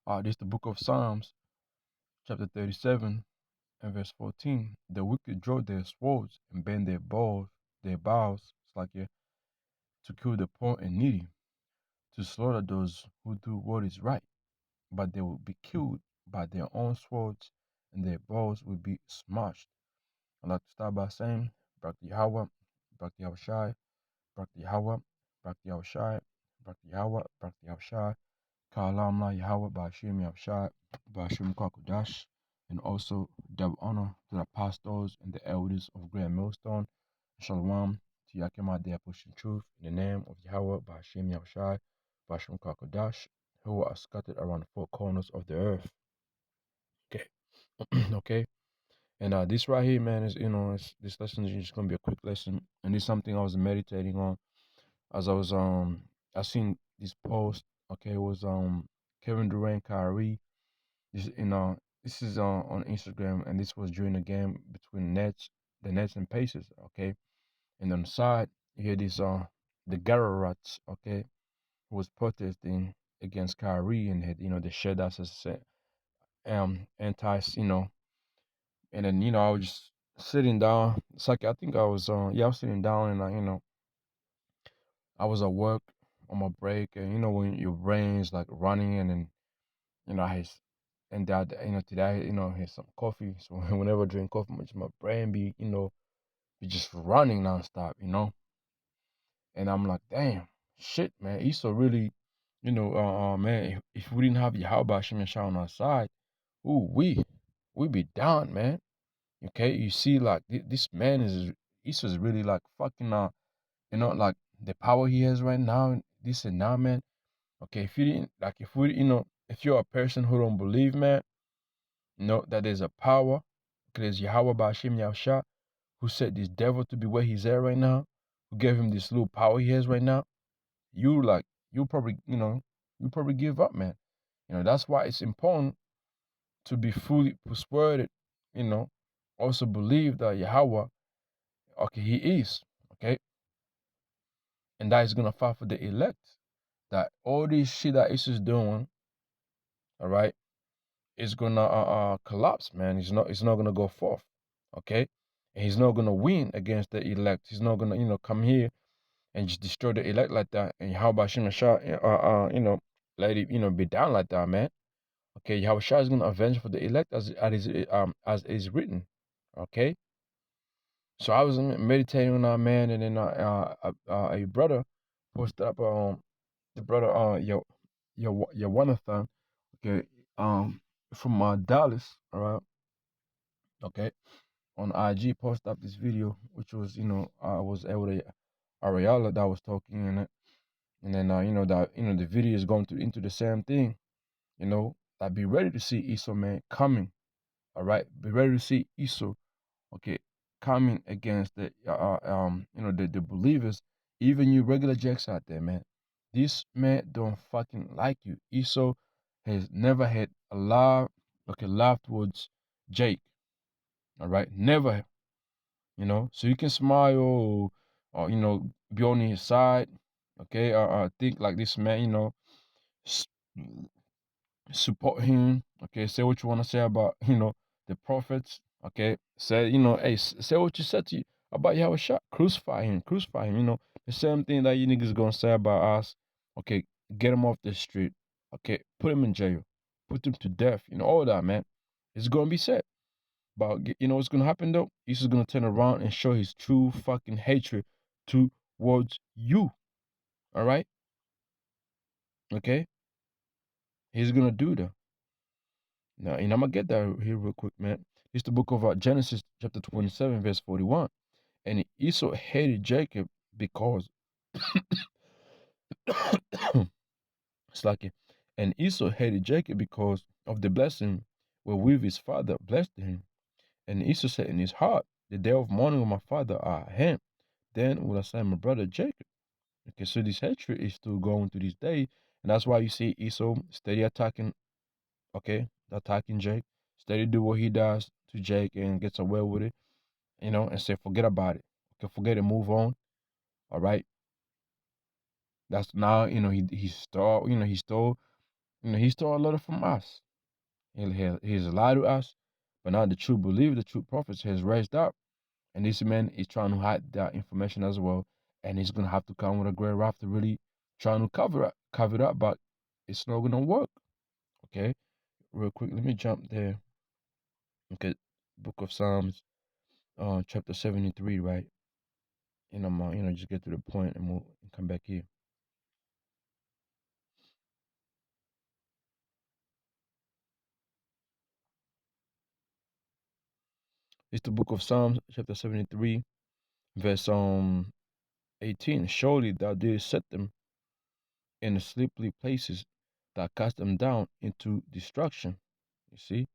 This is the book of Psalms, chapter 37 and verse 14. The wicked draw their swords and bend their bows, it's like, yeah, to kill the poor and needy, to slaughter those who do what is right. But they will be killed by their own swords, and their bows will be smashed. I'd like to start by saying, Barak Yahawah, Barak Yahawashi, Barak Yahawah, Barak Yahawashi, Barak Yahawah, Barak Yahawashi, Kalamla Yahawah, bahasham Yahawashi, bahasham Kwakudash, and also double honor to the apostles and the elders of Grand Millstone. Shalom to Yakima, they are pushing truth in the name of Yahweh, bahasham Yahawashi, bahasham Kwakudash, who are scattered around the four corners of the earth. Okay. Okay. And this right here, man, is this lesson is just gonna be a quick lesson, and it's something I was meditating on as I seen this post. Okay, it was Kevin Durant, Kyrie. This is on Instagram, and this was during the game between the Nets and Pacers. Okay, and on the side you hear this the Garrets. Okay, who was protesting against Kyrie and had they shared that as anti and then I was just sitting down. It's like I think I was I was sitting down and I was at work on my break, and when your brain's like running, and then I had and that today I had some coffee. So whenever I drink coffee, my brain be just running nonstop. And I'm like, damn, shit, man, Issa really, man, if we didn't have Yahawashi and Shah on our side, ooh, we be down, man. Okay, you see, like this man Issa's really like fucking like the power he has right now, this and now, man. Okay, if you didn't like, if you're a person who don't believe, man, that there's a power, because Yahawah Bashim Yahusha, who set this devil to be where he's at right now, who gave him this little power he has right now, you like you probably you probably give up, man. That's why it's important to be fully persuaded, you know, also believe that Yahawah, okay, he is, okay, and that is gonna fight for the elect. That all this shit that Issa's doing, all right, is gonna collapse, man. It's not gonna go forth, okay, and he's not gonna win against the elect. He's not gonna come here and just destroy the elect like that. And how about Shimon Shah, let it be down like that, man. Okay, Yahweh Shah is gonna avenge for the elect as is written, okay. So I was meditating on that, man, and then a brother posted up the brother your one-a-thon, okay, from Dallas, all right, okay, on IG posted up this video, which was I was able to Ariella that was talking in it, and then that the video is going into the same thing, that be ready to see Esau, man, coming, all right, be ready to see Esau, okay, coming against the believers, even you regular jacks out there, man. This man don't fucking like you. Esau has never had love towards Jake, all right, never, so you can smile or be on his side, okay, think like this man, s- support him. Okay, say what you want to say about the prophets. Okay, say hey, say what you said to you about Yahawashi. Crucify him. The same thing that you niggas gonna say about us. Okay, get him off the street. Okay, put him in jail, put him to death. All that, man. It's gonna be said. But what's gonna happen though? He's just gonna turn around and show his true fucking hatred towards you. All right, okay. He's gonna do that. Now, and I'm gonna get that here real quick, man. It's the book of Genesis, chapter 27, verse 41. And Esau hated Jacob because it's like it. And Esau hated Jacob because of the blessing wherewith his father blessed him. And Esau said in his heart, the day of mourning of my father I him. Then will I say my brother Jacob. Okay, so this hatred is still going to this day. And that's why you see Esau steady attacking, okay, attacking Jake, steady do what he does to Jake and gets away with it, and say, forget about it. Okay, forget it, move on. All right. That's now, he stole, He stole a lot from us. He's lied to us, but now the true believer, the true prophets has raised up. And this man is trying to hide that information as well. And he's gonna have to come with a great wrath to really trying to cover it up, but it's not gonna work. Okay? Real quick, let me jump there. Okay, Book of Psalms, chapter 73, right? And I'm just get to the point and we'll come back here. It's the book of Psalms, chapter 73, verse 18. Surely thou didst set them in the sleepy places, thou cast them down into destruction. You see?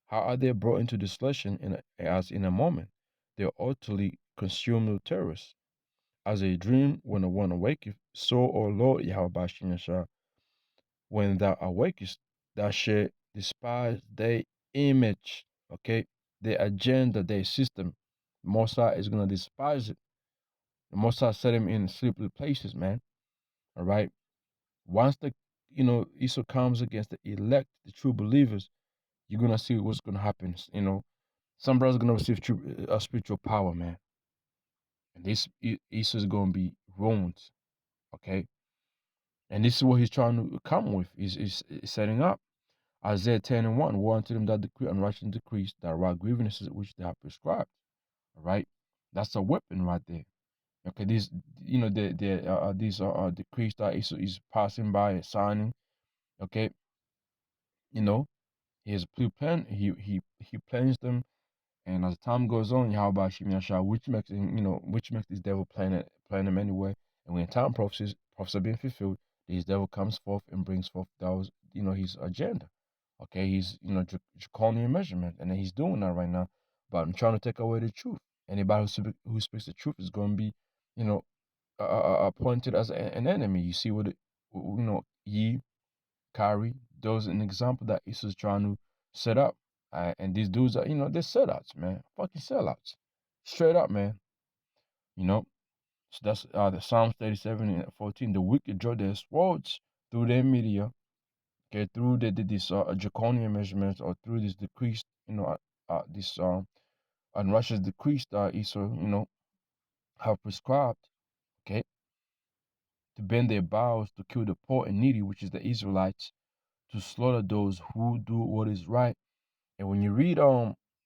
How are they brought into destruction as in a moment? They are utterly consumed with terrors. As a dream when one awaketh, so, O Lord Yahawashi, when thou awakest, thou shalt despise their image, okay? Their agenda, their system. The Most High is going to despise it. The Most High set him in sleepy places, man, all right? Once Esau comes against the elect, the true believers, you're going to see what's going to happen, Some brothers gonna receive true spiritual power, man. And this Esau is gonna be ruined, okay? And this is what he's trying to come with. He's setting up Isaiah 10 and 1. Woe unto them that decree unrighteous decrees that wrought grievances which they have prescribed. All right, that's a weapon right there. Okay, these are decrees that Esau is passing by and signing. Okay, you know, he has a plan. He plans them. And as time goes on, Yahawashi, which makes this devil plan him anyway. And when time prophecies are being fulfilled, this devil comes forth and brings forth those, his agenda. Okay, he's, draconian measurement, and he's doing that right now. But I'm trying to take away the truth. Anybody who speaks the truth is going to be, you know, appointed as an enemy. You see what ye Kyrie, those an example that Issa's trying to set up. And these dudes are, they're sellouts, man. Fucking sellouts. Straight up, man. You know? So that's the Psalms 37 and 14. The wicked draw their swords through their media, okay, through these draconian measurements or through this decreased, this unrighteous decrease that Esau, have prescribed, okay, to bend their bows, to kill the poor and needy, which is the Israelites, to slaughter those who do what is right. And when you read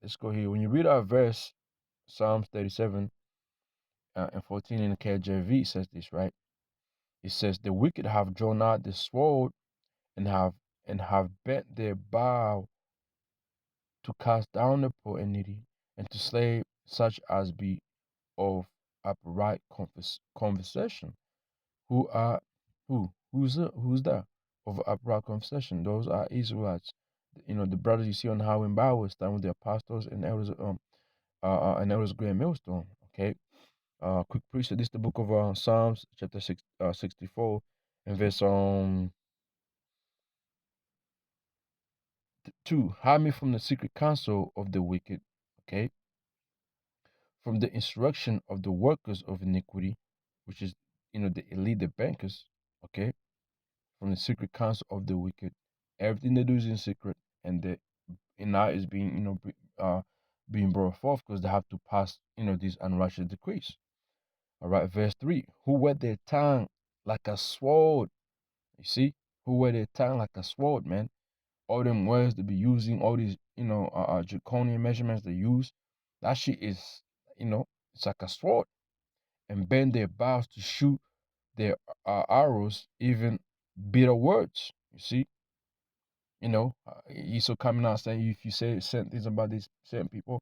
let's go here. When you read our verse, Psalms 37 and 14 in the KJV, it says this, right? It says, "The wicked have drawn out the sword and have bent their bow to cast down the poor and needy, and to slay such as be of upright conversation." Who are who's that? Of upright conversation. Those are Israelites. The brothers you see on the highway and byway stand with their apostles and elders and elders great millstone. Okay. Quick preacher. This is the book of Psalms, chapter 64, and verse 2. Hide me from the secret counsel of the wicked. Okay. From the instruction of the workers of iniquity, which is the elite, the bankers. Okay. From the secret counsel of the wicked. Everything they do is in secret, and now is being being brought forth because they have to pass these unrighteous decrees. All right, verse 3. Who wet their tongue like a sword? You see, who wet their tongue like a sword, man. All them words to be using, all these draconian measurements they use. That shit is it's like a sword, and bend their bows to shoot their arrows, even bitter words. You see, Esau coming out saying if you say certain things about these certain people,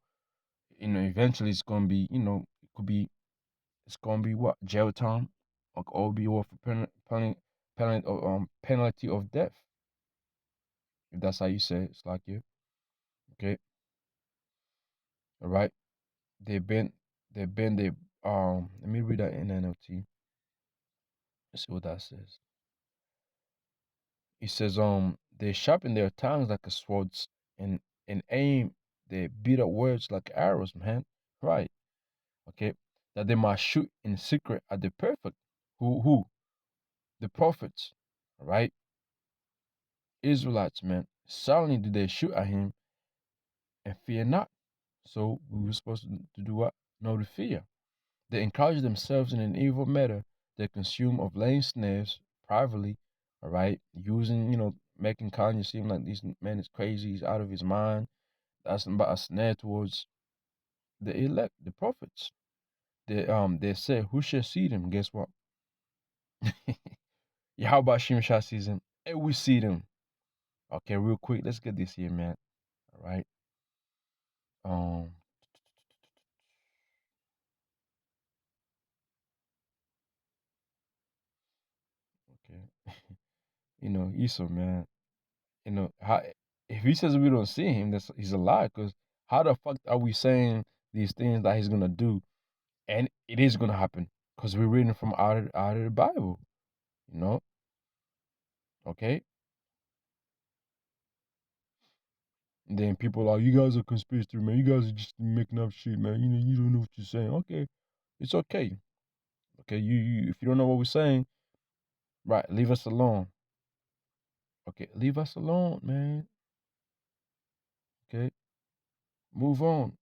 eventually it's gonna be, it could be, it's gonna be what, jail time, or be worth a penalty of death, if that's how you say it. It's like you, okay, all right. They been, they Let me read that in NLT. Let's see what that says. It says they sharpen their tongues like a swords and aim their bitter words like arrows, man. Right. Okay, that they might shoot in secret at the perfect. Who? The prophets, all right? Israelites, man, silently did they shoot at him and fear not. So we were supposed to do what? No to fear. They encourage themselves in an evil matter. They consume of laying snares privately, all right, using, making Kanye seem like this man is crazy, he's out of his mind. That's about a snare towards the elect, the prophets. They say, who shall see them? Guess what? Yahawah Shimshah sees them, and we see them. Okay, real quick, let's get this here, man. All right. Um, okay. Esau, man. How if he says we don't see him, he's a lie. Cause how the fuck are we saying these things that he's gonna do, and it is gonna happen? Cause we're reading from out of the Bible, you know. Okay, and then people are, you guys are conspiracy, man. You guys are just making up shit, man. You don't know what you're saying. Okay, it's okay. Okay, if you don't know what we're saying, right, leave us alone. Okay, leave us alone, man. Okay, move on.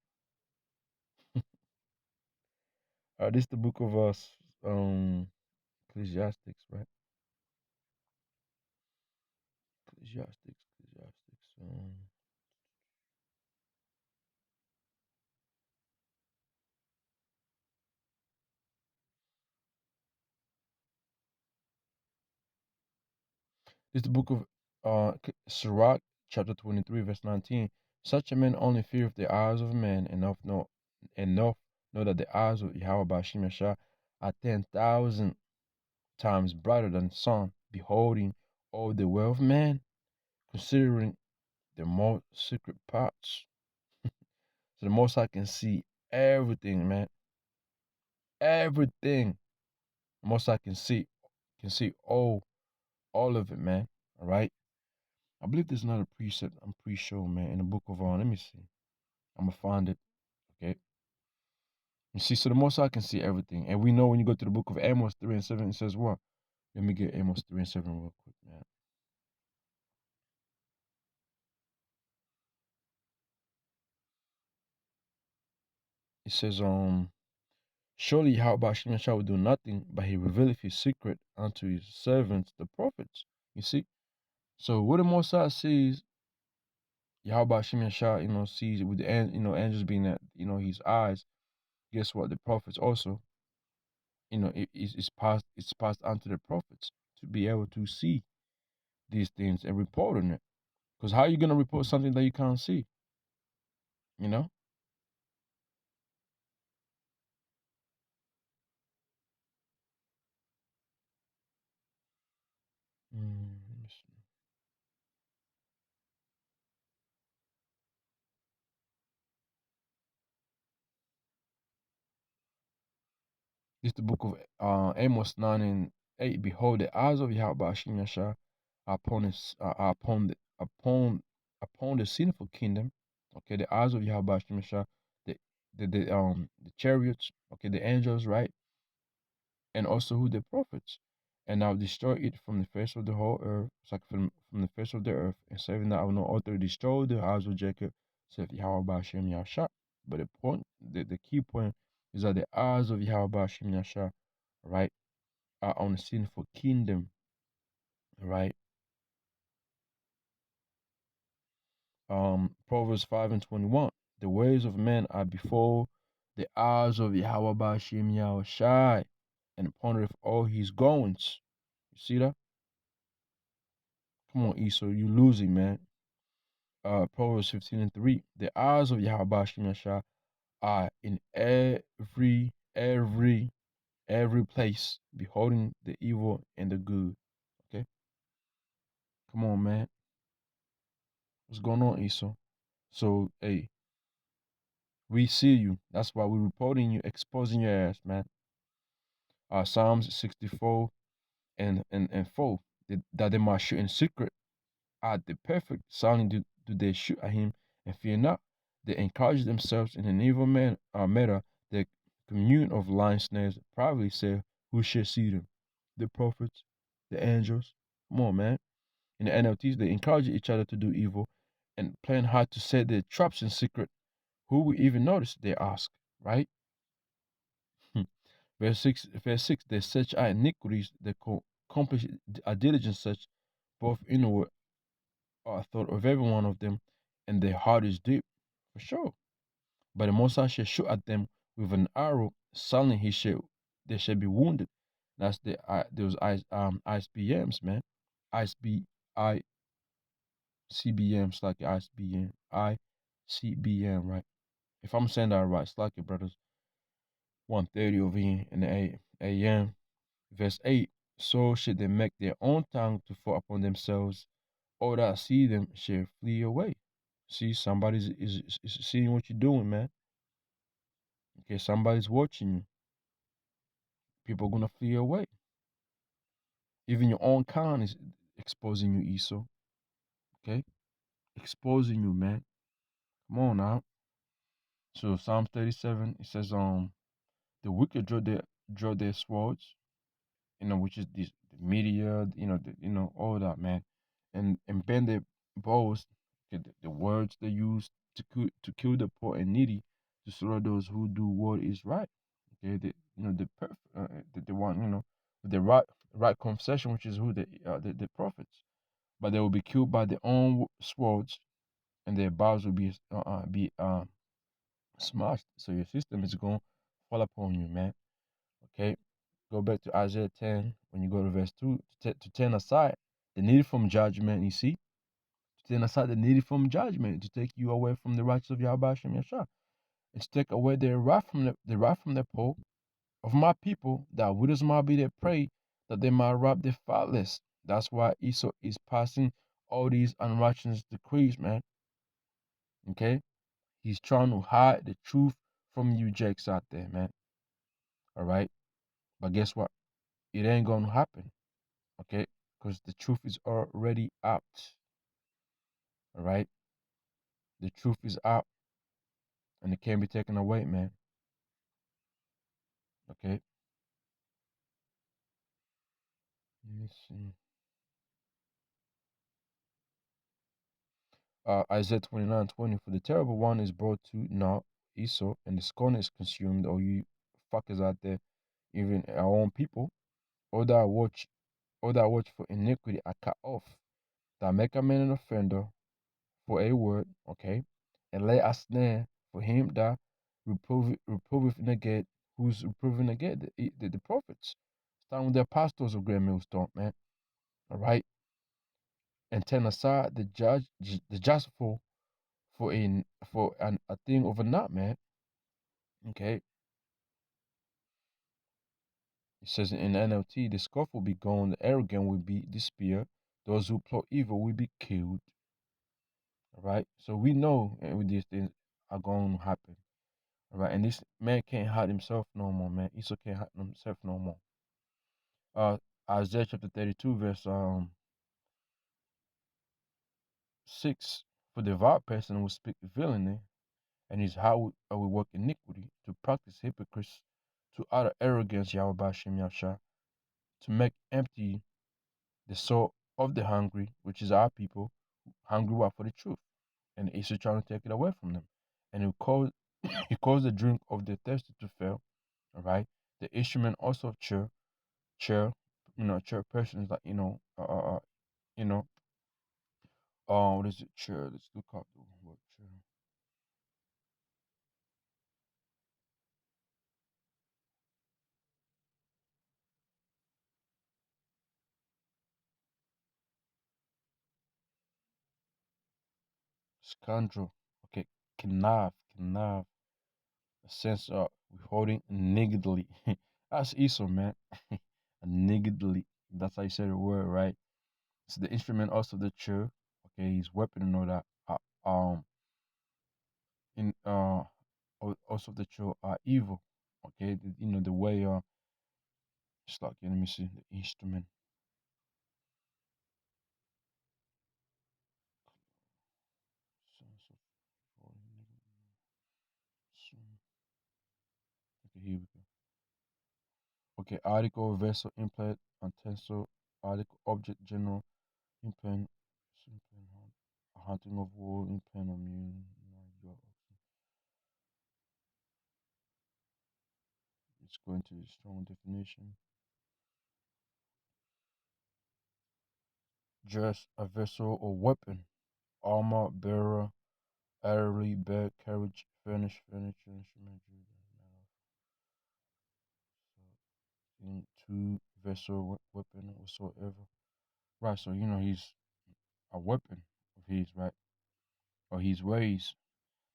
This is the book of us, Ecclesiastics, right? Ecclesiastics. This is the book of Sirach, chapter 23, verse 19. Such a man only feareth the eyes of man, enough know that the eyes of Yahweh Bashim Yashah are 10,000 times brighter than the sun, beholding all the way of man, considering the most secret parts. So the most I can see everything, man. Everything. The most I can see all of it, man. All right. I believe there's another precept. I'm pretty sure, man, in the book of let me see. I'm gonna find it. Okay. You see, so the most I can see everything, and we know when you go to the book of Amos 3:7, it says what? Let me get Amos 3:7 real quick, man. It says, surely Yahweh Shemashah will do nothing, but he revealeth his secret unto his servants, the prophets. You see? So what the Mosai sees, Yahweh Shemashah, sees it with the angels being at, his eyes. Guess what? The prophets also, it's passed on to the prophets to be able to see these things and report on it. Because how are you gonna report something that you can't see? You know? Let me see. This is the book of Amos 9:8. Behold, the eyes of Yahweh Bashim Yashar are upon the sinful kingdom. Okay, the eyes of Yahweh Bashim Yashar, the chariots, okay, the angels, right? And also who the prophets. And I'll destroy it from the face of the whole earth, like from the face of the earth, and saying that I will not alter destroy the house of Jacob, saith Yahweh Bashim Yashar. But the key point is that the eyes of Yahweh Bashim Yashar, right, are on the sinful kingdom, right? Proverbs 5:21. The ways of men are before the eyes of Yahweh Bashim Yahawashi, and pondereth all his goings. You see that? Come on, Esau, you losing, man. Proverbs 15:3. The eyes of Yahweh Bashim Yahawashi are in every place, beholding the evil and the good. Okay? Come on, man. What's going on, Esau? So, hey, we see you. That's why we're reporting you, exposing your ass, man. Psalms 64 and 4. That they might shoot in secret at the perfect. Silently do they shoot at him and fear not. They encourage themselves in an evil matter. They commune of lying snares privately say, who shall see them? The prophets, the angels. Come on, man. In the NLTs, they encourage each other to do evil and plan how to set their traps in secret. Who will even notice? They ask, right? Verse 6, they search out iniquities, they accomplish a diligent search, both inward thought of every one of them, and their heart is deep, for sure. But the Most High shall shoot at them with an arrow, suddenly they shall be wounded. That's those ISBMs, man. ISB ICBMs, like ISBM, ICBM, right? If I'm saying that right, it's like it, brothers. 1:30 over here in the AM. Verse 8. So should they make their own tongue to fall upon themselves, or that see them shall flee away. See, somebody's is seeing what you're doing, man. Okay, somebody's watching you. People are gonna flee away. Even your own kind is exposing you, Esau. Okay, exposing you, man. Come on now. So Psalm 37, it says, the wicked draw their swords, which is the media, all that, man, and bend their bows, the words they use to kill the poor and needy, to slaughter those who do what is right. Okay, the one, with the right conversation, which is who the prophets, but they will be killed by their own swords, and their bows will be smashed. So your system is going to fall upon you, man. Okay, go back to Isaiah 10 when you go to verse 2, to turn aside the need from judgment. You see, to turn aside the need from judgment, to take you away from the righteous of Yahawashi and Yahshua, and to take away the wrath from the poor of my people, that widows might be their prey, that they might rob the fatherless. That's why Esau is passing all these unrighteous decrees, man. Okay, he's trying to hide the truth from you jakes out there, man. All right, but guess what? It ain't gonna happen. Okay, because the truth is already out. All right, the truth is out, and it can't be taken away, man. Okay, let me see. Isaiah 29:20. For the terrible one is brought to naught, Esau, and the scorn is consumed. All you fuckers out there, even our own people, all that watch for iniquity are cut off. That make a man an offender for a word, okay, and lay a snare for him that reproveth negate, who's reproving negate the prophets. Starting with the apostles of Great Millstone, man. All right, and turn aside the just for a thing of a not, man. Okay, it says in NLT, the scoff will be gone, the arrogant will be disappear, those who plot evil will be killed. All right, so we know with these things are going to happen. All right, and this man can't hide himself no more, man. Esau can't hide himself no more. Uh, Isaiah chapter 32, verse 6. For the devout person will speak villainy, and his heart will work iniquity, to practice hypocrisy, to utter arrogance, Yahweh Bashem Yahshua, to make empty the soul of the hungry, which is our people, hungry for the truth. And Esau trying to take it away from them. And he caused the drink of the thirsty to fail. All right. The instrument also of chair, chair persons, like you know, what is it? Chair. Let's look up the word chair. Scoundrel. Okay, canav. A sense of withholding niggardly. That's Esau, man. Niggardly. That's how you say the word, right? It's the instrument also the chair. Okay, his weapon and all that. In also the chair are evil. Okay, the way it's like, let me see the instrument. Sense of withholding, okay, here we go. Okay, article, vessel, implant, utensil, article, object, general, implant, hunting of wool in pen of mule. It's going to the strong definition. Dress, a vessel or weapon, armor, bearer, artillery, bed, carriage, furniture, instrument, into vessel, weapon, whatsoever. Right, so he's a weapon of his, right? Or his ways.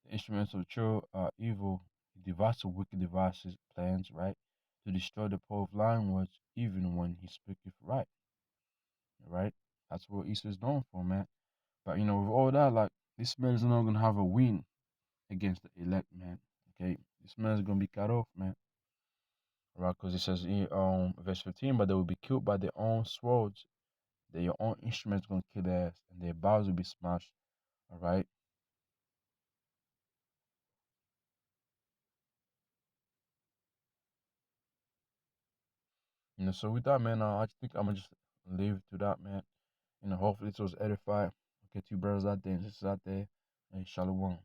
The instruments of true are evil. He devises wicked devices, plans, right? To destroy the power of lying words, even when he speaketh right. Right? That's what Easter is known for, man. But with all that, like this man is not gonna have a win against the elect, man. Okay, this man is gonna be cut off, man. Right? Because it says in verse 15, but they will be killed by their own swords. Their own instruments gonna kill their ass, and their bows will be smashed. All right. So with that, man, I think I'm gonna just leave it to that, man. Hopefully it was edified. I'll get you brothers out there and sisters out there, and shalom.